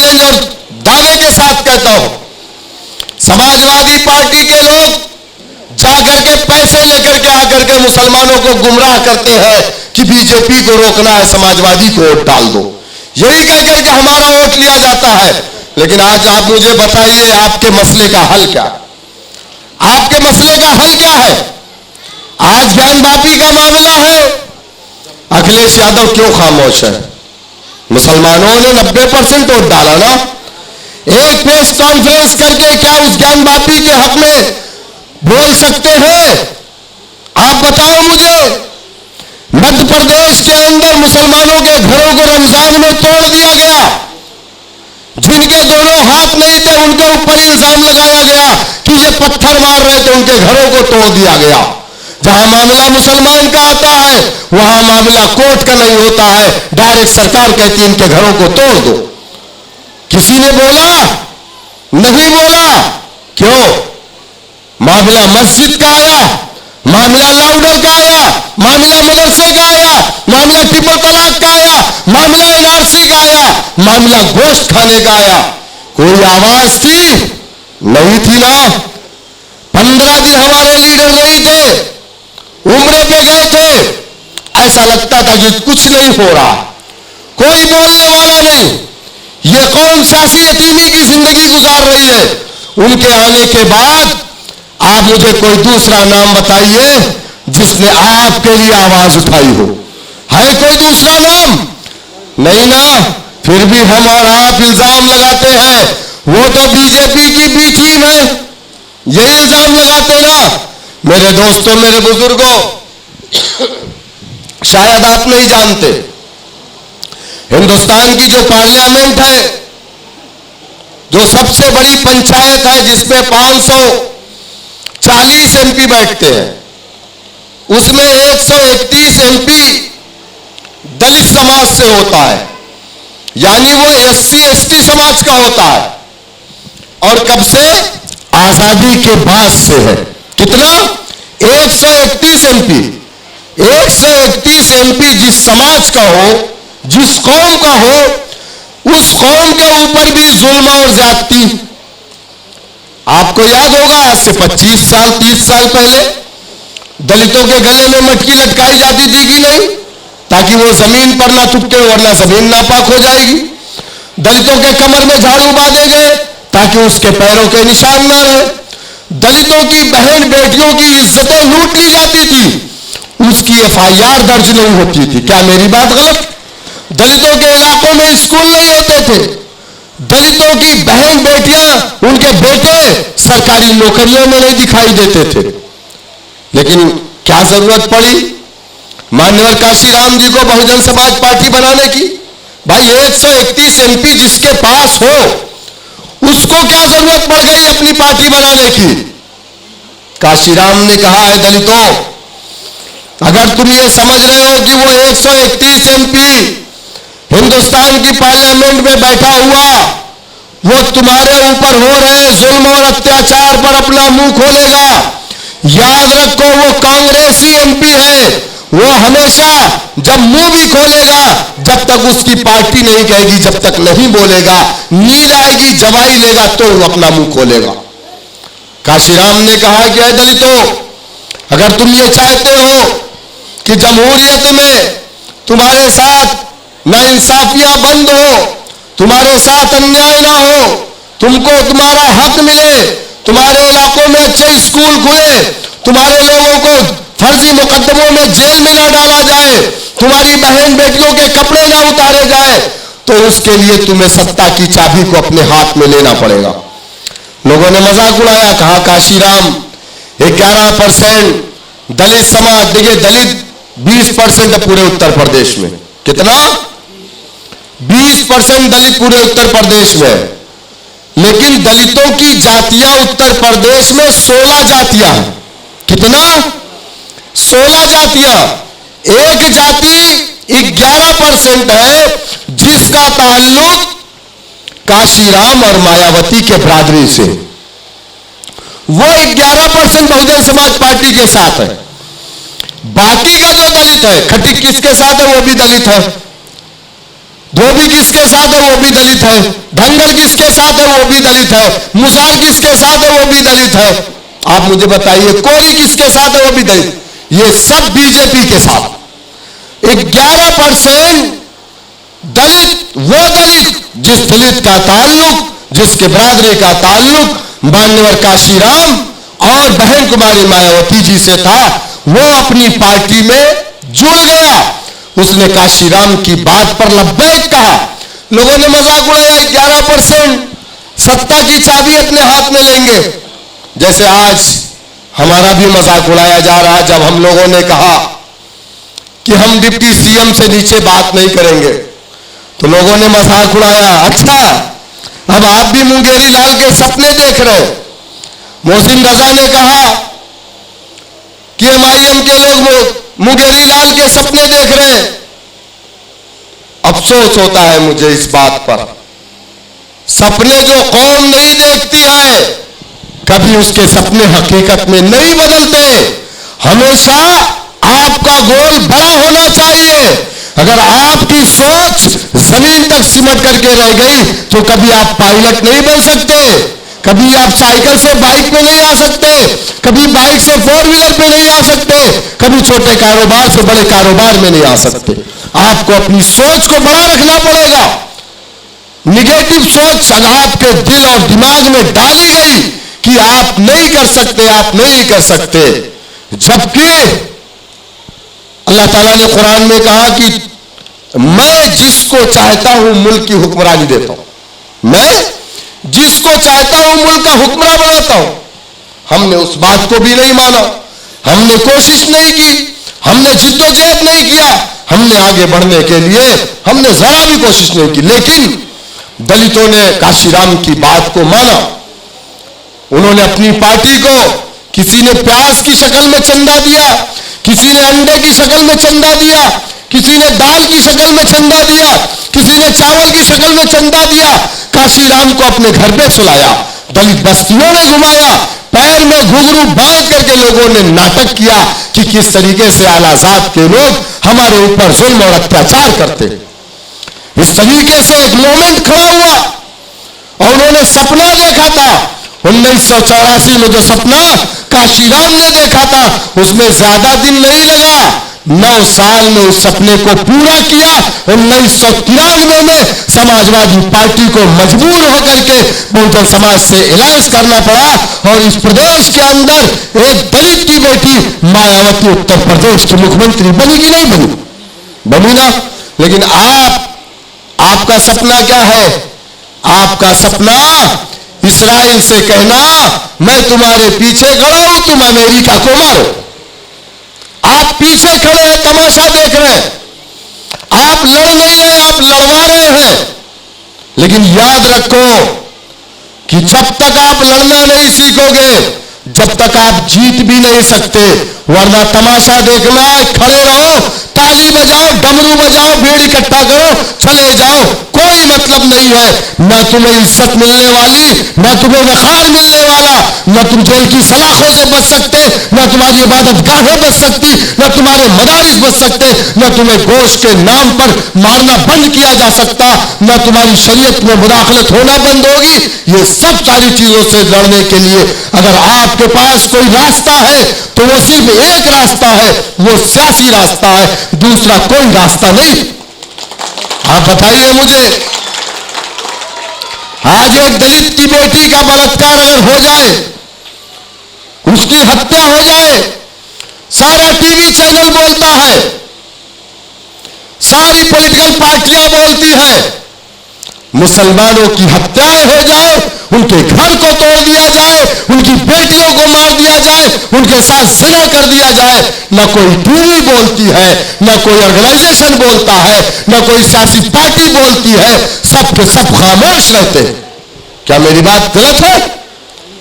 Challenge और दावे के साथ कहता हूं, समाजवादी पार्टी के लोग जाकर के पैसे लेकर के आकर के मुसलमानों को गुमराह करते हैं कि बीजेपी को रोकना है, समाजवादी को वोट डाल दो, यही कहकर के हमारा वोट लिया जाता है। लेकिन आज आप मुझे बताइए, आपके मसले का हल क्या? आपके मसले का हल क्या है? आज ज्ञानवापी का मामला है, अखिलेश यादव क्यों खामोश है? मुसलमानों ने 90% वोट डाला ना। एक प्रेस कॉन्फ्रेंस करके क्या उस ज्ञानवापी के हक में बोल सकते हैं? आप बताओ मुझे। मध्य प्रदेश के अंदर मुसलमानों के घरों को रमजान में तोड़ दिया गया, जिनके दोनों हाथ नहीं थे उनके ऊपर इल्जाम लगाया गया कि ये पत्थर मार रहे थे, उनके घरों को तोड़ दिया गया। जहां मामला मुसलमान का आता है वहां मामला कोर्ट का नहीं होता है, डायरेक्ट सरकार कहती है इनके घरों को तोड़ दो। किसी ने बोला? नहीं बोला। क्यों? मामला मस्जिद का आया, मामला लाउडर का आया, मामला मदरसे का आया, मामला ट्रिपल तलाक का आया, मामला एनआरसी का आया, मामला गोश्त खाने का आया। कोई आवाज थी? नहीं थी ना। 15 दिन हमारे लीडर नहीं थे, उम्रे पे गए थे, ऐसा लगता था कि कुछ नहीं हो रहा, कोई बोलने वाला नहीं। ये कौन सियासी यतीमी की जिंदगी गुजार रही है। उनके आने के बाद आप मुझे कोई दूसरा नाम बताइए जिसने आपके लिए आवाज उठाई हो। है कोई दूसरा नाम? नहीं ना। फिर भी हम और आप इल्जाम लगाते हैं वो तो बीजेपी की बी टीम है, ये इल्जाम लगाते ना। मेरे दोस्तों, मेरे बुजुर्गों, शायद आप नहीं जानते, हिंदुस्तान की जो पार्लियामेंट है, जो सबसे बड़ी पंचायत है जिसमें 540 एमपी बैठते हैं, उसमें 131 एमपी दलित समाज से होता है, यानी वो एससी एसटी समाज का होता है। और कब से? आजादी के बाद से है। कितना? 131 एमपी। 131 एमपी जिस समाज का हो, जिस कौम का हो, उस कौम के ऊपर भी जुल्म और ज्यादती। आपको याद होगा आज से 25 साल 30 साल पहले दलितों के गले में मटकी लटकाई जाती थी कि नहीं, ताकि वो जमीन पर ना थुपके वरना जमीन नापाक हो जाएगी। दलितों के कमर में झाड़ू बांधे गए ताकि उसके पैरों के निशान ना रहे। दलितों की बहन बेटियों की इज्जतें लूट ली जाती थी, उसकी एफआईआर दर्ज नहीं होती थी। क्या मेरी बात गलत? दलितों के इलाकों में स्कूल नहीं होते थे, दलितों की बहन बेटियां, उनके बेटे सरकारी नौकरियों में नहीं दिखाई देते थे। लेकिन क्या जरूरत पड़ी मान्यवर काशीराम जी को बहुजन समाज पार्टी बनाने की? भाई 131 एमपी जिसके पास हो, उसको क्या जरूरत पड़ गई अपनी पार्टी बनाने की? काशीराम ने कहा है, दलितों, अगर तुम ये समझ रहे हो कि वो 131 एमपी हिंदुस्तान की पार्लियामेंट में बैठा हुआ वो तुम्हारे ऊपर हो रहे जुल्म और अत्याचार पर अपना मुंह खोलेगा, याद रखो वो कांग्रेसी एमपी है। वो हमेशा जब मुंह भी खोलेगा, जब तक उसकी पार्टी नहीं कहेगी, जब तक नहीं बोलेगा, नींद आएगी, जवाई लेगा तो वो अपना मुंह खोलेगा। काशीराम ने कहा कि दलितों, अगर तुम ये चाहते हो कि जमहूरियत में तुम्हारे साथ नाइंसाफियां बंद हो, तुम्हारे साथ अन्याय ना हो, तुमको तुम्हारा हक मिले, तुम्हारे इलाकों में अच्छे स्कूल खुले, तुम्हारे लोगों को फर्जी मुकदमों में जेल में ना डाला जाए, तुम्हारी बहन बेटियों के कपड़े ना उतारे जाए, तो उसके लिए तुम्हें सत्ता की चाबी को अपने हाथ में लेना पड़ेगा। लोगों ने मजाक उड़ाया, कहा काशीराम 11% दलित समाज, देखिए दलित 20% है पूरे उत्तर प्रदेश में। कितना? 20% दलित पूरे उत्तर प्रदेश में। लेकिन दलितों की जातियां उत्तर प्रदेश में 16 जातियां हैं। कितना? 16 जातियां। एक जाति 11% है जिसका ताल्लुक काशीराम और मायावती के बरादरी से। वो 11% बहुजन समाज पार्टी के साथ है। बाकी का जो दलित है, खट्टी किसके साथ है? वो भी दलित है। धोबी किसके साथ है, वो भी दलित है। ढंगर किसके साथ है, वो भी दलित है। मुसाल किसके साथ है, वो भी दलित है। आप मुझे बताइए, कोली किसके साथ है, वो भी दलित। ये सब बीजेपी के साथ। 11% दलित, वो दलित जिस दलित का ताल्लुक, जिसके बरादरी का ताल्लुक मान्यवर काशीराम और बहन कुमारी मायावती जी से था, वो अपनी पार्टी में जुड़ गया। उसने काशीराम की बात पर लब्बैक कहा। लोगों ने मजाक उड़ाया, 11% सत्ता की चाबी अपने हाथ में लेंगे। जैसे आज हमारा भी मजाक उड़ाया जा रहा, जब हम लोगों ने कहा कि हम डिप्टी सीएम से नीचे बात नहीं करेंगे, तो लोगों ने मजाक उड़ाया, अच्छा अब आप भी मुंगेरी लाल के सपने देख रहे हो। मोहसिन रजा ने कहा कि एमआईएम के लोग मुंगेरी लाल के सपने देख रहे हैं। अफसोस होता है मुझे इस बात पर, सपने जो कौम नहीं देखती है, कभी उसके सपने हकीकत में नहीं बदलते। हमेशा आपका गोल बड़ा होना चाहिए। अगर आपकी सोच जमीन तक सिमट करके रह गई तो कभी आप पायलट नहीं बन सकते, कभी आप साइकिल से बाइक पे नहीं आ सकते, कभी बाइक से 4 व्हीलर पे नहीं आ सकते, कभी छोटे कारोबार से बड़े कारोबार में नहीं आ सकते। आपको अपनी सोच को बड़ा रखना पड़ेगा। निगेटिव सोच अगर आपके दिल और दिमाग में डाली गई कि आप नहीं कर सकते, आप नहीं कर सकते, जबकि अल्लाह ताला ने कुरान में कहा कि मैं जिसको चाहता हूं मुल्क की हुक्मरानी देता हूं, मैं जिसको चाहता हूं मुल्क का हुक्मरान बनाता हूं। हमने उस बात को भी नहीं माना, हमने कोशिश नहीं की, हमने जिद्दोजहद नहीं किया, हमने आगे बढ़ने के लिए हमने जरा भी कोशिश नहीं की। लेकिन दलितों ने काशीराम की बात को माना। उन्होंने अपनी पार्टी को, किसी ने प्याज की शक्ल में चंदा दिया, किसी ने अंडे की शक्ल में चंदा दिया, किसी ने दाल की शक्ल में चंदा दिया, किसी ने चावल की शक्ल में चंदा दिया। काशीराम को अपने घर पे सुलाया, दलित बस्तियों में घुमाया, पैर में घुंघरू बांध करके लोगों ने नाटक किया कि किस तरीके से आलाजात के लोग हमारे ऊपर जुल्म और अत्याचार करते। इस तरीके से एक मोमेंट खड़ा हुआ और उन्होंने सपना देखा था। 1984 में जो सपना काशीराम ने देखा था, उसमें ज्यादा दिन नहीं लगा, 9 साल में उस सपने को पूरा किया। 1993 में समाजवादी पार्टी को मजबूर होकर के बहुजन समाज से अलायंस करना पड़ा और इस प्रदेश के अंदर एक दलित की बेटी मायावती उत्तर प्रदेश की मुख्यमंत्री बनी कि नहीं बनी? बनी ना। लेकिन आपका सपना क्या है? आपका सपना इस्राइल से कहना मैं तुम्हारे पीछे खड़ा हूं, तुम अमेरिका को मारो। आप पीछे खड़े हैं, तमाशा देख रहे हैं, आप लड़ नहीं रहे, आप लड़वा रहे हैं। लेकिन याद रखो कि जब तक आप लड़ना नहीं सीखोगे, जब तक आप जीत भी नहीं सकते। वरना तमाशा देखना है, खड़े रहो, ताली बजाओ, डमरू बजाओ, भीड़ इकट्ठा करो, चले जाओ, कोई मतलब नहीं है। न तुम्हें इज्जत मिलने वाली, न तुम्हें वखार मिलने वाला, न तुम जेल की सलाखों से बच सकते, न तुम्हारी इबादत गाहें बच सकती, न तुम्हारे मदारिस बच सकते, न तुम्हें गोश्त के नाम पर मारना बंद किया जा सकता, न तुम्हारी शरीयत में मुदाखलत होना बंद होगी। ये सब सारी चीजों से लड़ने के लिए अगर आपके पास कोई रास्ता है तो वो सिर्फ एक रास्ता है, वो सियासी रास्ता है, दूसरा कोई रास्ता नहीं। आप बताइए मुझे, आज एक दलित की बेटी का बलात्कार अगर हो जाए, उसकी हत्या हो जाए, सारा टीवी चैनल बोलता है, सारी पॉलिटिकल पार्टियां बोलती है। मुसलमानों की हत्याएं हो जाए, उनके घर को तोड़ दिया जाए, उनकी बेटियों को मार दिया जाए, उनके साथ जिना कर दिया जाए, न कोई टीवी बोलती है, न कोई ऑर्गेनाइजेशन बोलता है, न कोई सियासी पार्टी बोलती है, सब के सब खामोश रहते। क्या मेरी बात गलत है?